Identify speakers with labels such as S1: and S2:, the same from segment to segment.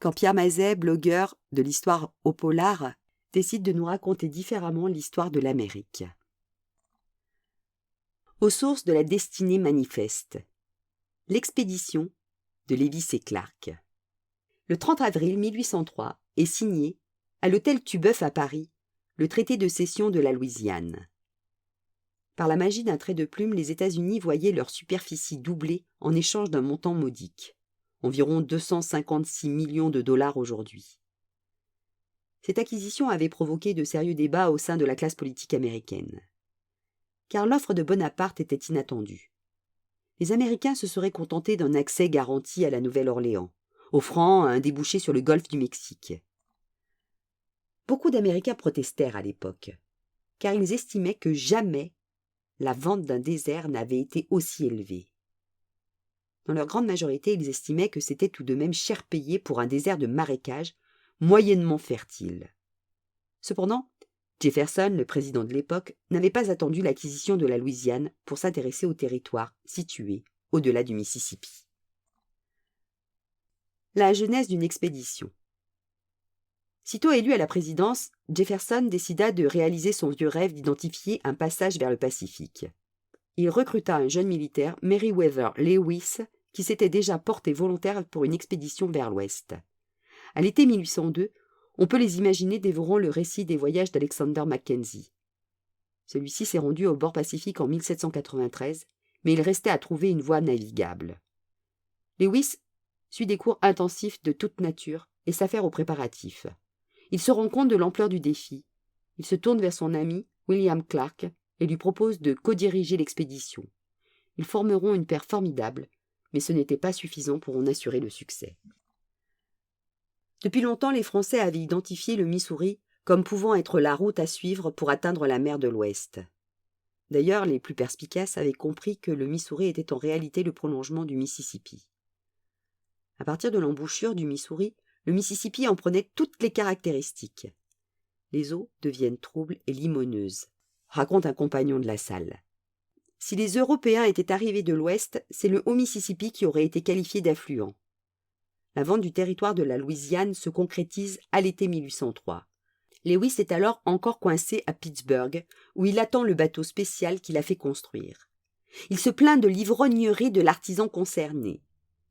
S1: quand Pierre Mazet, blogueur de l'histoire au polar, décide de nous raconter différemment l'histoire de l'Amérique. Aux sources de la destinée manifeste. L'expédition de Lewis et Clark. Le 30 avril 1803 est signé, à l'hôtel Tubeuf à Paris, le traité de cession de la Louisiane. Par la magie d'un trait de plume, les États-Unis voyaient leur superficie doubler en échange d'un montant modique, environ 256 millions de dollars aujourd'hui. Cette acquisition avait provoqué de sérieux débats au sein de la classe politique américaine. Car l'offre de Bonaparte était inattendue. Les Américains se seraient contentés d'un accès garanti à la Nouvelle-Orléans, offrant un débouché sur le golfe du Mexique. Beaucoup d'Américains protestèrent à l'époque, car ils estimaient que jamais la vente d'un désert n'avait été aussi élevée. Dans leur grande majorité, ils estimaient que c'était tout de même cher payé pour un désert de marécage moyennement fertile. Cependant, Jefferson, le président de l'époque, n'avait pas attendu l'acquisition de la Louisiane pour s'intéresser au territoire situé au-delà du Mississippi. La genèse d'une expédition. Sitôt élu à la présidence, Jefferson décida de réaliser son vieux rêve d'identifier un passage vers le Pacifique. Il recruta un jeune militaire, Meriwether Lewis, qui s'était déjà porté volontaire pour une expédition vers l'ouest. À l'été 1802, on peut les imaginer dévorant le récit des voyages d'Alexander Mackenzie. Celui-ci s'est rendu au bord Pacifique en 1793, mais il restait à trouver une voie navigable. Lewis suit des cours intensifs de toute nature et s'affaire aux préparatifs. Il se rend compte de l'ampleur du défi. Il se tourne vers son ami, William Clark, et lui propose de co-diriger l'expédition. Ils formeront une paire formidable, mais ce n'était pas suffisant pour en assurer le succès. Depuis longtemps, les Français avaient identifié le Missouri comme pouvant être la route à suivre pour atteindre la mer de l'Ouest. D'ailleurs, les plus perspicaces avaient compris que le Missouri était en réalité le prolongement du Mississippi. À partir de l'embouchure du Missouri, le Mississippi en prenait toutes les caractéristiques. Les eaux deviennent troubles et limoneuses, raconte un compagnon de La Salle. Si les Européens étaient arrivés de l'Ouest, c'est le Haut-Mississippi qui aurait été qualifié d'affluent. La vente du territoire de la Louisiane se concrétise à l'été 1803. Lewis est alors encore coincé à Pittsburgh, où il attend le bateau spécial qu'il a fait construire. Il se plaint de l'ivrognerie de l'artisan concerné,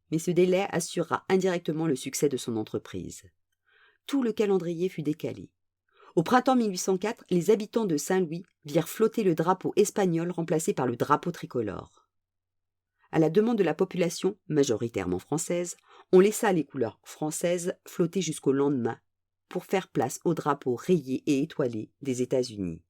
S1: mais ce délai assurera indirectement le succès de son entreprise. Tout le calendrier fut décalé. Au printemps 1804, les habitants de Saint-Louis virent flotter le drapeau espagnol remplacé par le drapeau tricolore. À la demande de la population, majoritairement française, on laissa les couleurs françaises flotter jusqu'au lendemain pour faire place au drapeau rayé et étoilé des États-Unis.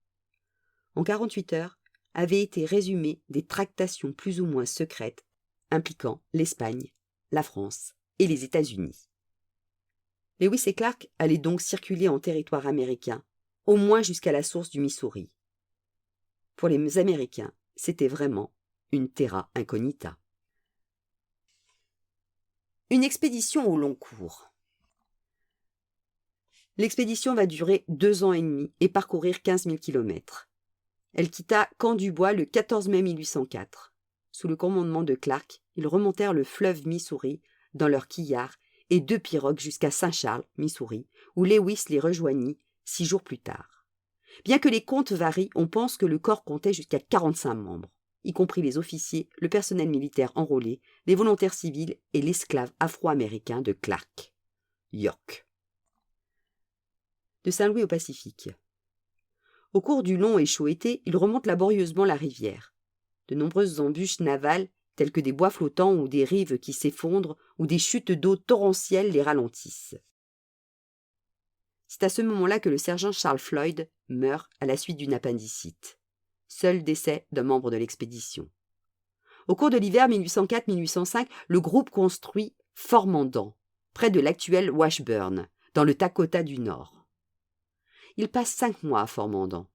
S1: En 48 heures, avaient été résumées des tractations plus ou moins secrètes impliquant l'Espagne, la France et les États-Unis. Lewis et Clark allaient donc circuler en territoire américain, au moins jusqu'à la source du Missouri. Pour les Américains, c'était vraiment une terra incognita. Une expédition au long cours. L'expédition va durer 2 ans et demi et parcourir 15 000 kilomètres. Elle quitta Camp-du-Bois le 14 mai 1804. Sous le commandement de Clark, ils remontèrent le fleuve Missouri dans leur quillard et 2 pirogues jusqu'à Saint-Charles, Missouri, où Lewis les rejoignit 6 jours plus tard. Bien que les comptes varient, on pense que le corps comptait jusqu'à 45 membres, y compris les officiers, le personnel militaire enrôlé, les volontaires civils et l'esclave afro-américain de Clark. York. De Saint-Louis au Pacifique. Au cours du long et chaud été, ils remontent laborieusement la rivière. De nombreuses embûches navales, telles que des bois flottants ou des rives qui s'effondrent ou des chutes d'eau torrentielles les ralentissent. C'est à ce moment-là que le sergent Charles Floyd meurt à la suite d'une appendicite. Seul décès d'un membre de l'expédition. Au cours de l'hiver 1804-1805, le groupe construit Fort Mandan, près de l'actuel Washburn, dans le Dakota du Nord. Il passe 5 mois à Fort Mandan,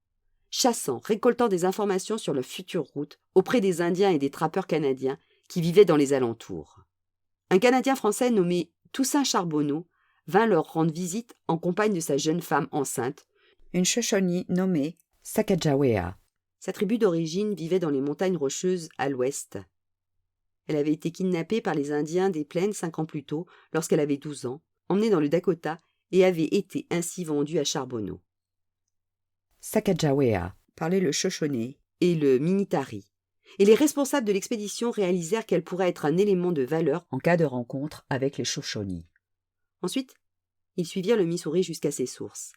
S1: chassant, récoltant des informations sur leur future route auprès des Indiens et des trappeurs canadiens qui vivaient dans les alentours. Un Canadien français nommé Toussaint Charbonneau vint leur rendre visite en compagnie de sa jeune femme enceinte, une Shoshone nommée Sacagawea. Sa tribu d'origine vivait dans les montagnes rocheuses à l'ouest. Elle avait été kidnappée par les Indiens des plaines 5 ans plus tôt, lorsqu'elle avait 12 ans, emmené dans le Dakota et avait été ainsi vendu à Charbonneau. Sacagawea parlait le Shoshone et le Minitari, et les responsables de l'expédition réalisèrent qu'elle pourrait être un élément de valeur en cas de rencontre avec les Shoshone. Ensuite, ils suivirent le Missouri jusqu'à ses sources.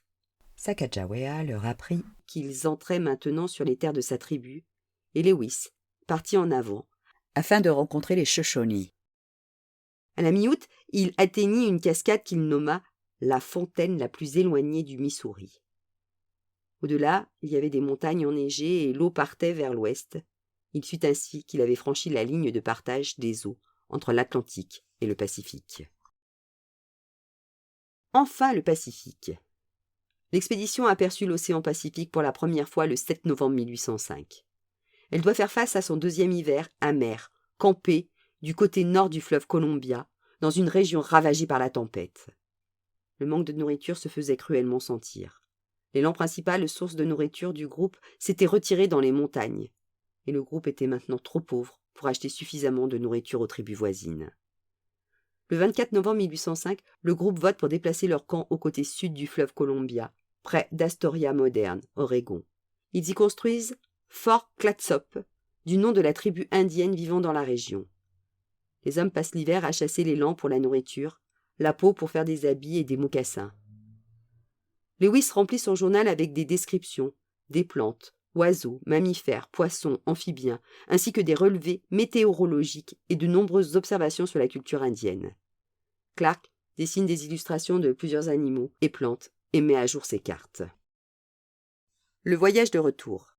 S1: Sacagawea leur apprit qu'ils entraient maintenant sur les terres de sa tribu, et Lewis partit en avant, afin de rencontrer les Shoshone. À la mi-août, il atteignit une cascade qu'il nomma la fontaine la plus éloignée du Missouri. Au-delà, il y avait des montagnes enneigées et l'eau partait vers l'ouest. Il fut ainsi qu'il avait franchi la ligne de partage des eaux entre l'Atlantique et le Pacifique. Enfin le Pacifique. L'expédition aperçut l'océan Pacifique pour la première fois le 7 novembre 1805. Elle doit faire face à son deuxième hiver amer, campée du côté nord du fleuve Columbia, dans une région ravagée par la tempête. Le manque de nourriture se faisait cruellement sentir. L'élan principal, source de nourriture du groupe, s'était retiré dans les montagnes, et le groupe était maintenant trop pauvre pour acheter suffisamment de nourriture aux tribus voisines. Le 24 novembre 1805, le groupe vote pour déplacer leur camp au côté sud du fleuve Columbia, près d'Astoria moderne, Oregon. Ils y construisent Fort Clatsop, du nom de la tribu indienne vivant dans la région. Les hommes passent l'hiver à chasser l'élan pour la nourriture, la peau pour faire des habits et des mocassins. Lewis remplit son journal avec des descriptions, des plantes, oiseaux, mammifères, poissons, amphibiens, ainsi que des relevés météorologiques et de nombreuses observations sur la culture indienne. Clark dessine des illustrations de plusieurs animaux et plantes et met à jour ses cartes. Le voyage de retour.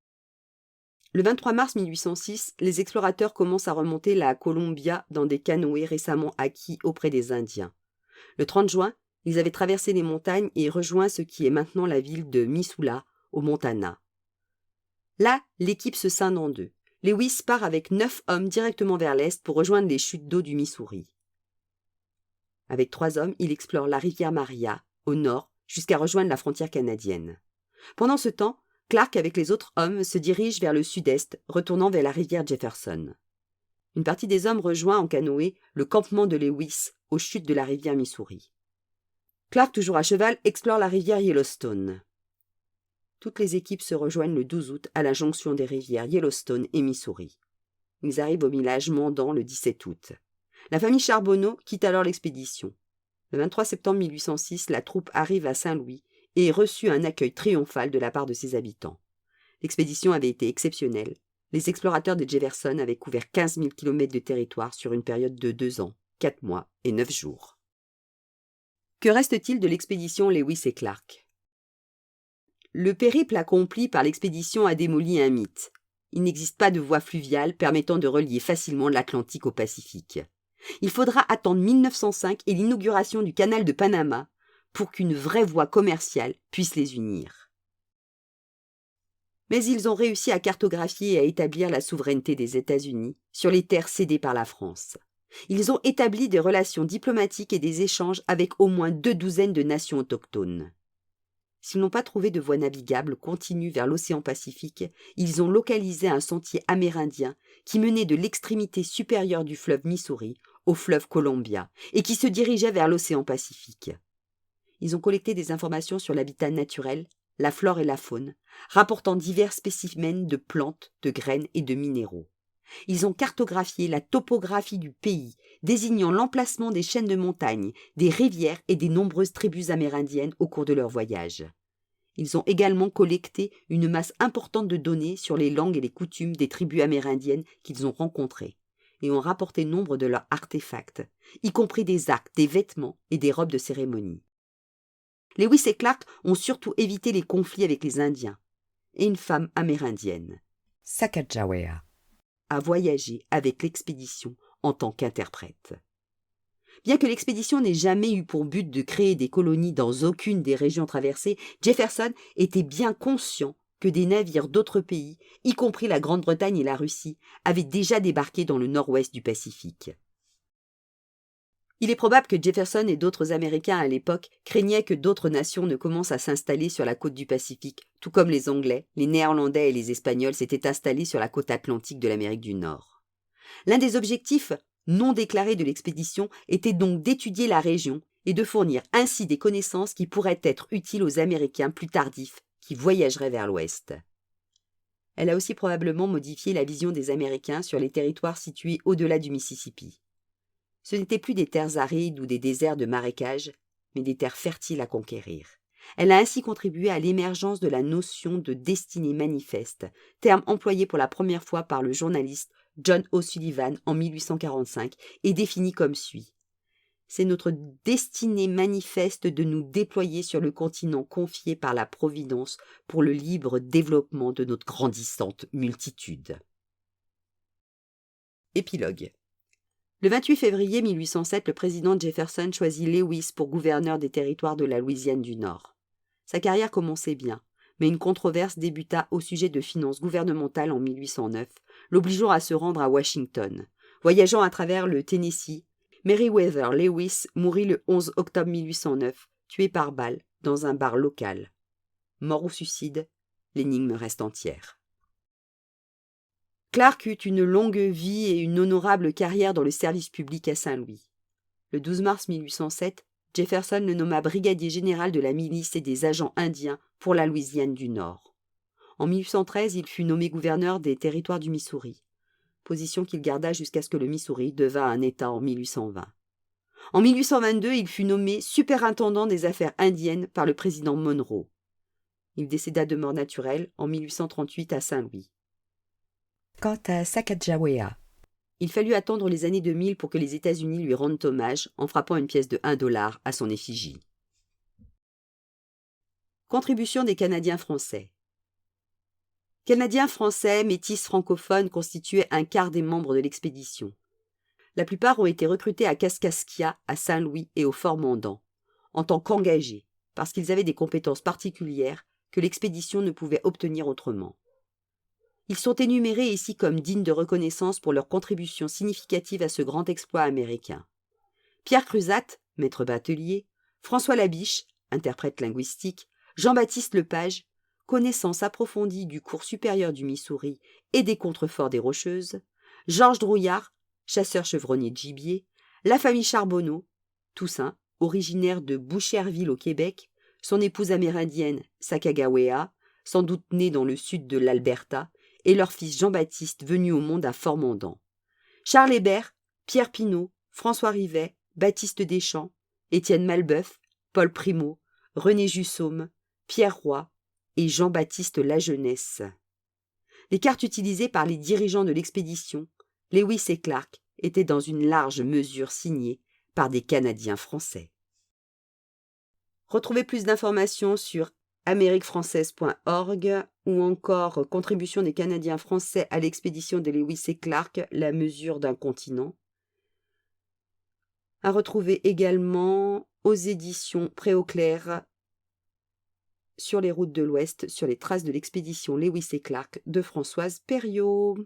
S1: Le 23 mars 1806, les explorateurs commencent à remonter la Columbia dans des canoës récemment acquis auprès des Indiens. Le 30 juin, ils avaient traversé les montagnes et rejoint ce qui est maintenant la ville de Missoula, au Montana. Là, l'équipe se scinde en deux. Lewis part avec 9 hommes directement vers l'est pour rejoindre les chutes d'eau du Missouri. Avec 3 hommes, il explore la rivière Maria, au nord, jusqu'à rejoindre la frontière canadienne. Pendant ce temps, Clark, avec les autres hommes, se dirige vers le sud-est, retournant vers la rivière Jefferson. Une partie des hommes rejoint en canoë le campement de Lewis, aux chutes de la rivière Missouri. Clark, toujours à cheval, explore la rivière Yellowstone. Toutes les équipes se rejoignent le 12 août à la jonction des rivières Yellowstone et Missouri. Ils arrivent au village Mandan le 17 août. La famille Charbonneau quitte alors l'expédition. Le 23 septembre 1806, la troupe arrive à Saint-Louis et reçut un accueil triomphal de la part de ses habitants. L'expédition avait été exceptionnelle. Les explorateurs de Jefferson avaient couvert 15 000 km de territoire sur une période de 2 ans, 4 mois et 9 jours. Que reste-t-il de l'expédition Lewis et Clark ? Le périple accompli par l'expédition a démoli un mythe. Il n'existe pas de voie fluviale permettant de relier facilement l'Atlantique au Pacifique. Il faudra attendre 1905 et l'inauguration du canal de Panama pour qu'une vraie voie commerciale puisse les unir. Mais ils ont réussi à cartographier et à établir la souveraineté des États-Unis sur les terres cédées par la France. Ils ont établi des relations diplomatiques et des échanges avec au moins 12 de nations autochtones. S'ils n'ont pas trouvé de voie navigable continue vers l'océan Pacifique, ils ont localisé un sentier amérindien qui menait de l'extrémité supérieure du fleuve Missouri au fleuve Columbia et qui se dirigeait vers l'océan Pacifique. Ils ont collecté des informations sur l'habitat naturel, la flore et la faune, rapportant divers spécimens de plantes, de graines et de minéraux. Ils ont cartographié la topographie du pays, désignant l'emplacement des chaînes de montagnes, des rivières et des nombreuses tribus amérindiennes au cours de leur voyage. Ils ont également collecté une masse importante de données sur les langues et les coutumes des tribus amérindiennes qu'ils ont rencontrées, et ont rapporté nombre de leurs artefacts, y compris des arcs, des vêtements et des robes de cérémonie. Lewis et Clark ont surtout évité les conflits avec les Indiens, et une femme amérindienne, Sacagawea, a voyagé avec l'expédition en tant qu'interprète. Bien que l'expédition n'ait jamais eu pour but de créer des colonies dans aucune des régions traversées, Jefferson était bien conscient que des navires d'autres pays, y compris la Grande-Bretagne et la Russie, avaient déjà débarqué dans le nord-ouest du Pacifique. Il est probable que Jefferson et d'autres Américains à l'époque craignaient que d'autres nations ne commencent à s'installer sur la côte du Pacifique, tout comme les Anglais, les Néerlandais et les Espagnols s'étaient installés sur la côte atlantique de l'Amérique du Nord. L'un des objectifs non déclarés de l'expédition était donc d'étudier la région et de fournir ainsi des connaissances qui pourraient être utiles aux Américains plus tardifs qui voyageraient vers l'Ouest. Elle a aussi probablement modifié la vision des Américains sur les territoires situés au-delà du Mississippi. Ce n'étaient plus des terres arides ou des déserts de marécages, mais des terres fertiles à conquérir. Elle a ainsi contribué à l'émergence de la notion de destinée manifeste, terme employé pour la première fois par le journaliste John O'Sullivan en 1845 et défini comme suit. C'est notre destinée manifeste de nous déployer sur le continent confié par la Providence pour le libre développement de notre grandissante multitude. Épilogue. Le 28 février 1807, le président Jefferson choisit Lewis pour gouverneur des territoires de la Louisiane du Nord. Sa carrière commençait bien, mais une controverse débuta au sujet de finances gouvernementales en 1809, l'obligeant à se rendre à Washington. Voyageant à travers le Tennessee, Meriwether Lewis mourut le 11 octobre 1809, tué par balle dans un bar local. Mort ou suicide, l'énigme reste entière. Clark eut une longue vie et une honorable carrière dans le service public à Saint-Louis. Le 12 mars 1807, Jefferson le nomma brigadier général de la milice et des agents indiens pour la Louisiane du Nord. En 1813, il fut nommé gouverneur des territoires du Missouri, position qu'il garda jusqu'à ce que le Missouri devint un État en 1820. En 1822, il fut nommé superintendant des affaires indiennes par le président Monroe. Il décéda de mort naturelle en 1838 à Saint-Louis. Quant à Sacagawea, il fallut attendre les années 2000 pour que les États-Unis lui rendent hommage en frappant une pièce de $1 à son effigie. Contribution des Canadiens français. Canadiens français, métis francophones constituaient un quart des membres de l'expédition. La plupart ont été recrutés à Kaskaskia, à Saint-Louis et au Fort Mandan, en tant qu'engagés, parce qu'ils avaient des compétences particulières que l'expédition ne pouvait obtenir autrement. Ils sont énumérés ici comme dignes de reconnaissance pour leur contribution significative à ce grand exploit américain. Pierre Cruzat, maître batelier, François Labiche, interprète linguistique, Jean-Baptiste Lepage, connaissance approfondie du cours supérieur du Missouri et des contreforts des Rocheuses, Georges Drouillard, chasseur-chevronnier de gibier, la famille Charbonneau, Toussaint, originaire de Boucherville au Québec, son épouse amérindienne, Sacagawea, sans doute née dans le sud de l'Alberta, et leur fils Jean-Baptiste venu au monde à Fort-Mandan. Charles Hébert, Pierre Pinault, François Rivet, Baptiste Deschamps, Étienne Malbeuf, Paul Primeau, René Jussaume, Pierre Roy et Jean-Baptiste Lajeunesse. Les cartes utilisées par les dirigeants de l'expédition, Lewis et Clark, étaient dans une large mesure signées par des Canadiens français. Retrouvez plus d'informations sur ameriquefrançaise.org ou encore Contribution des Canadiens français à l'expédition de Lewis et Clark, la mesure d'un continent. À retrouver également aux éditions Préauclair sur les routes de l'Ouest, sur les traces de l'expédition Lewis et Clark de Françoise Perriot.